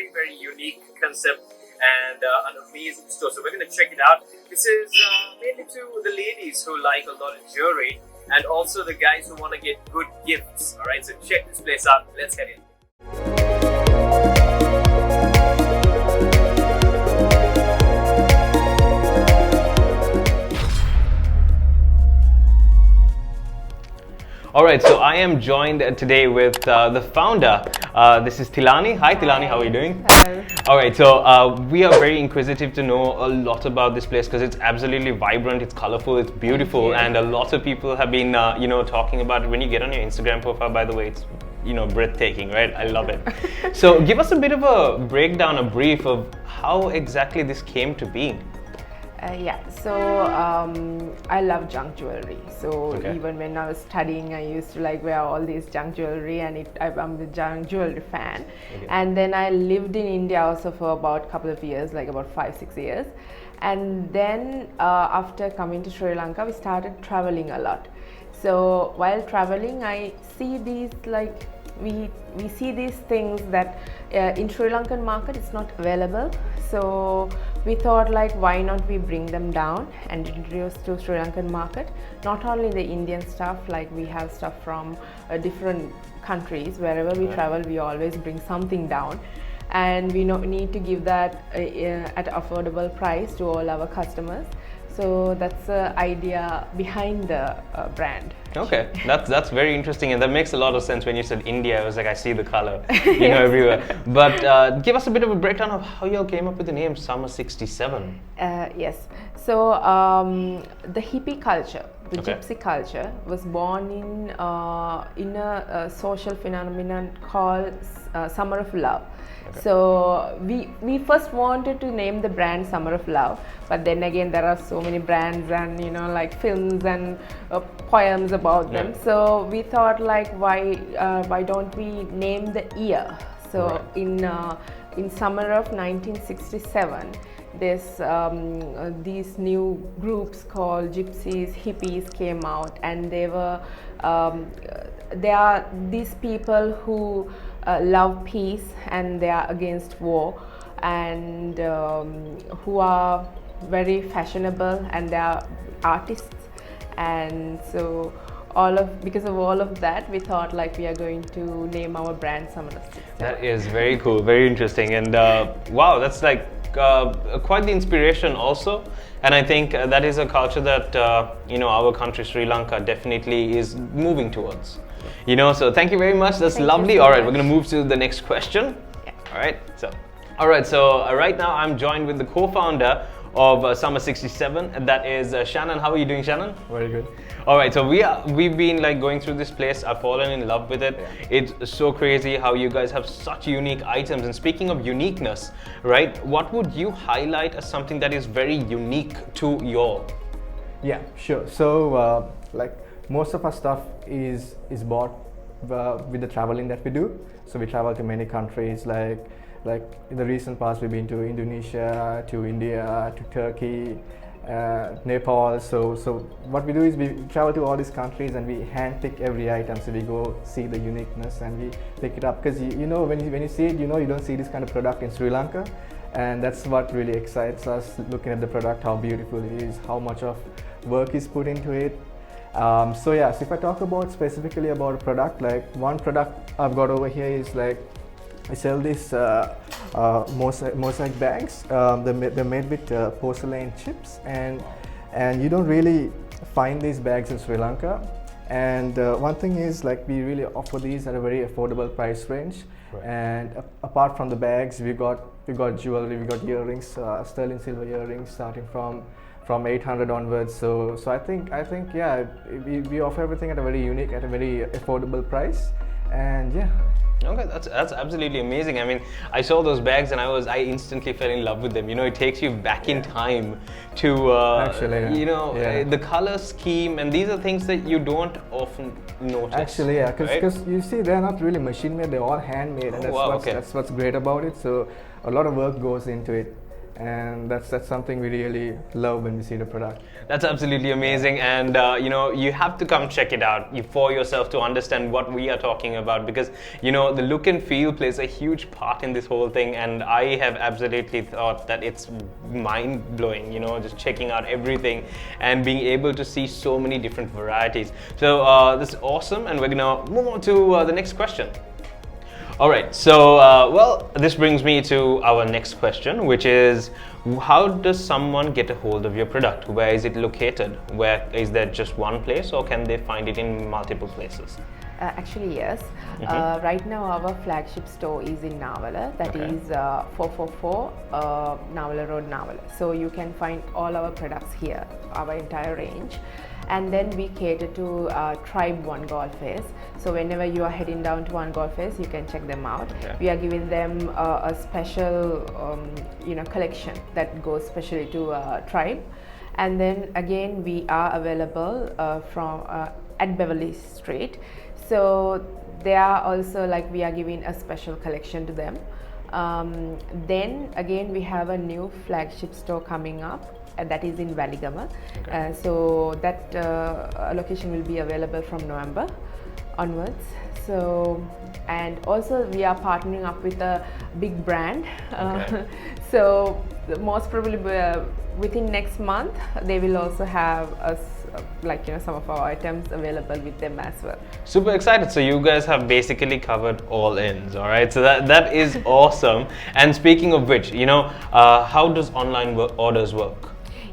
very, very unique concept and an amazing store. So we're going to check it out. This is mainly to the ladies who like a lot of jewelry and also the guys who want to get good gifts. All right, so check this place out. Let's head in. All right, so I am joined today with the founder. This is Thilani. Hi, Thilani. How are you doing? Hello. All right, so we are very inquisitive to know a lot about this place because it's absolutely vibrant, it's colorful, it's beautiful, and a lot of people have been, talking about it. When you get on your Instagram profile, by the way, it's breathtaking, right? I love it. So give us a bit of a breakdown, a brief of how exactly this came to be. I love junk jewelry. So even when I was studying, I used to wear all these junk jewelry, and I'm a junk jewelry fan. Okay. And then I lived in India also for about a couple of years, like about 5-6 years. And then after coming to Sri Lanka, we started traveling a lot. So while traveling, I see these we see these things that in Sri Lankan market it's not available. So we thought why not we bring them down and introduce to Sri Lankan market. Not only the Indian stuff, we have stuff from different countries. Wherever we travel, we always bring something down, and we need to give that at affordable price to all our customers. So that's the idea behind the brand. Okay, that's very interesting, and that makes a lot of sense. When you said India, I was like, I see the color, everywhere. But give us a bit of a breakdown of how you all came up with the name Summer 67. Yes. So the hippie culture, the gypsy culture, was born in a social phenomenon called Summer of Love. Okay. So we first wanted to name the brand Summer of Love, but then again there are so many brands and films and poems about them. So we thought why don't we name the year? So in summer of 1967, these new groups called gypsies, hippies came out, and they are these people who love peace and they are against war, and who are very fashionable, and they are artists. And so because of all of that, we thought we are going to name our brand Summer 67. That is very cool, very interesting, and wow, that's quite the inspiration also. And I think that is a culture that our country Sri Lanka definitely is moving towards. So thank you very much. That's lovely. All right, we're going to move to the next question. Yeah. All right. So right now I'm joined with the co-founder of Summer 67, and that is Shannon. How are you doing, Shannon? Very good. All right, so we've been going through this place. I've fallen in love with it. Yeah. It's so crazy how you guys have such unique items. And speaking of uniqueness, right, what would you highlight as something that is very unique to y'all? Yeah, sure. So most of our stuff is bought with the traveling that we do. So we travel to many countries, like in the recent past we've been to Indonesia, to India, to Turkey, Nepal. So what we do is we travel to all these countries and we hand pick every item. So we go see the uniqueness and we pick it up, because when you see it, you don't see this kind of product in Sri Lanka, and that's what really excites us, looking at the product, how beautiful it is, how much of work is put into it. So if I talk about specifically about a product, one product I've got over here is I sell these mosaic bags. They're made with porcelain chips, and you don't really find these bags in Sri Lanka. And one thing is we really offer these at a very affordable price range. Right. And apart from the bags, we got jewelry, we got earrings, sterling silver earrings starting from 800 onwards. So I think we offer everything at a very unique, at a very affordable price, and yeah. Okay, that's absolutely amazing. I mean, I saw those bags and I instantly fell in love with them. It takes you back in time to the color scheme, and these are things that you don't often notice. Actually, yeah, because you see, they're not really machine made; they're all handmade, and that's what's great about it. So a lot of work goes into it. and that's something we really love when we see the product. That's absolutely amazing, and you have to come check it out for yourself to understand what we are talking about, because the look and feel plays a huge part in this whole thing, and I have absolutely thought that it's mind-blowing, just checking out everything and being able to see so many different varieties. So this is awesome, and we're gonna move on to the next question. All right, so well, this brings me to our next question, which is, how does someone get a hold of your product? Where is it located? Where is there just one place, or can they find it in multiple places? Actually, yes. Right now, our flagship store is in Navala. That is 444 Navala Road, Navala. So you can find all our products here, our entire range. And then we cater to Tribe One Golf Fest. So whenever you are heading down to One Golf Fest, you can check them out. Okay. We are giving them a special, collection that goes specially to Tribe. And then again, we are available at Beverly Street. So they are also we are giving a special collection to them. Then again, we have a new flagship store coming up. That is in Valigama. Okay. So that location will be available from November onwards. So, and also we are partnering up with a big brand. Okay. So most probably within next month they will also have us some of our items available with them as well. Super excited. So you guys have basically covered all ends. All right, so that is awesome. And speaking of which, how does online orders work?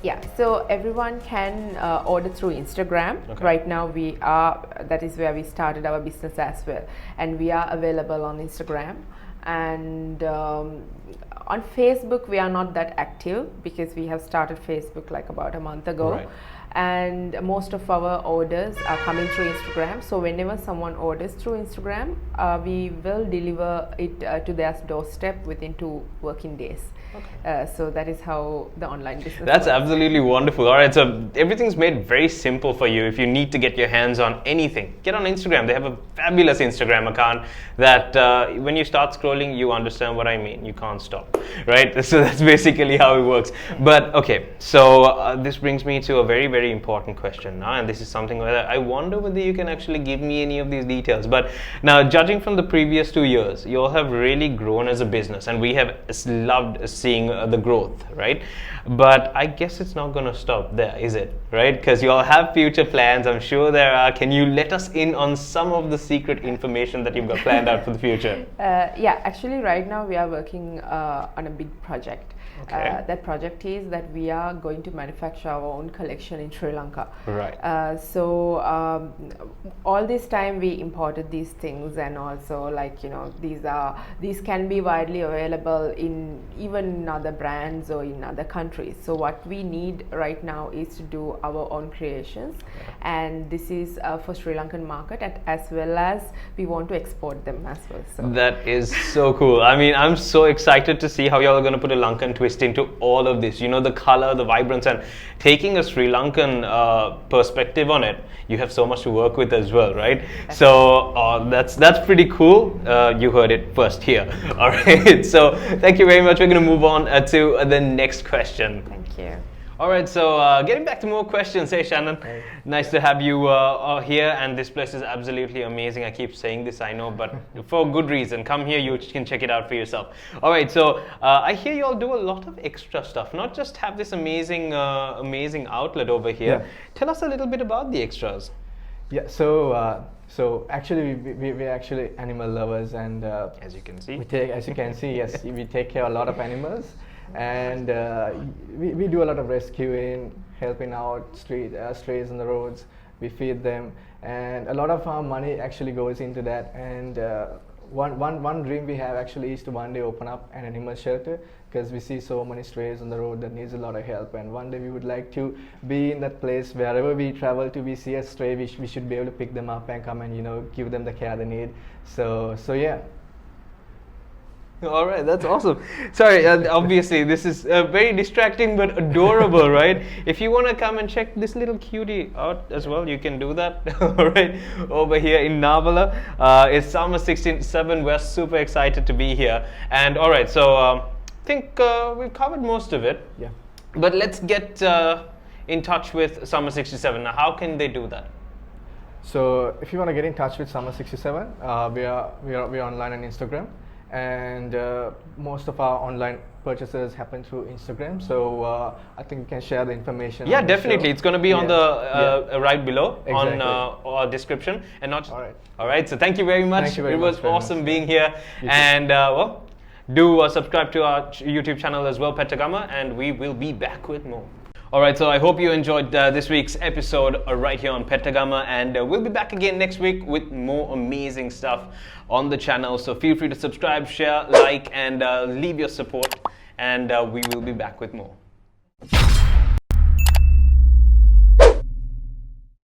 Yeah, so everyone can order through Instagram. Okay. Right now that is where we started our business as well, and we are available on Instagram. And on Facebook we are not that active, because we have started Facebook about a month ago. Right. And most of our orders are coming through Instagram. So whenever someone orders through Instagram, we will deliver it to their doorstep within 2 working days. Okay. So that is how the online business That's works. Absolutely wonderful. All right, so everything's made very simple for you. If you need to get your hands on anything, get on Instagram. They have a fabulous Instagram account that when you start scrolling, you understand what I mean. You can't stop, right? So that's basically how it works. But okay, so this brings me to a very, very important question now, and this is something where I wonder whether you can actually give me any of these details. But now, judging from the previous 2 years, you all have really grown as a business, and we have loved seeing the growth, right? But I guess it's not going to stop there, is it? Right? Because you all have future plans. I'm sure there are. Can you let us in on some of the secret information that you've got planned out for the future? Yeah, actually right now we are working on a big project. Okay. That project is that we are going to manufacture our own collection in Sri Lanka. Right. So all this time we imported these things, and also these can be widely available in even other brands or in other countries. So what we need right now is to do our own creations. Okay. And this is for Sri Lankan market, as well as we want to export them as well. So that is so cool. I mean, I'm so excited to see how y'all are going to put a Lankan twist into all of this. The color, the vibrance, and taking a Sri Lankan perspective on it. You have so much to work with as well, right? So that's pretty cool. You heard it first here. All right. So thank you very much. We're going to move on to the next question. Thank you. All right, so getting back to more questions. Hey, Shannon. Hey. Nice to have you here, and this place is absolutely amazing. I keep saying this, I know, but for good reason. Come here, you can check it out for yourself. All right, so I hear you all do a lot of extra stuff, not just have this amazing outlet over here. Yeah. Tell us a little bit about the extras. Yeah, so actually we're actually animal lovers, and as you can see, yes, we take care of a lot of animals. And we do a lot of rescuing, helping out strays on the roads. We feed them, and a lot of our money actually goes into that. And one dream we have actually is to one day open up an animal shelter, because we see so many strays on the road that needs a lot of help. And one day we would like to be in that place wherever we travel to. We see a stray, we should be able to pick them up and come and give them the care they need. So yeah. All right, that's awesome. Sorry, obviously this is very distracting but adorable, right? If you want to come and check this little cutie out as well, you can do that. All right, over here in Navala. It's summer 16/7. We're super excited to be here. And all right, so think we've covered most of it. Yeah. But let's get in touch with Summer 67. Now, how can they do that? So if you want to get in touch with Summer 67, we are online on Instagram, and most of our online purchases happen through Instagram. So I think you can share the information. Yeah, on the definitely. show. It's going to be on the right below Exactly. on our description, and not. All right. All right. So thank you very much. Thank you very it was much, very awesome much. being here, You too. and well, do subscribe to our YouTube channel as well, Pettagama, and we will be back with more. Alright, so I hope you enjoyed this week's episode right here on Pettagama, and we'll be back again next week with more amazing stuff on the channel. So feel free to subscribe, share, like, and leave your support, and we will be back with more.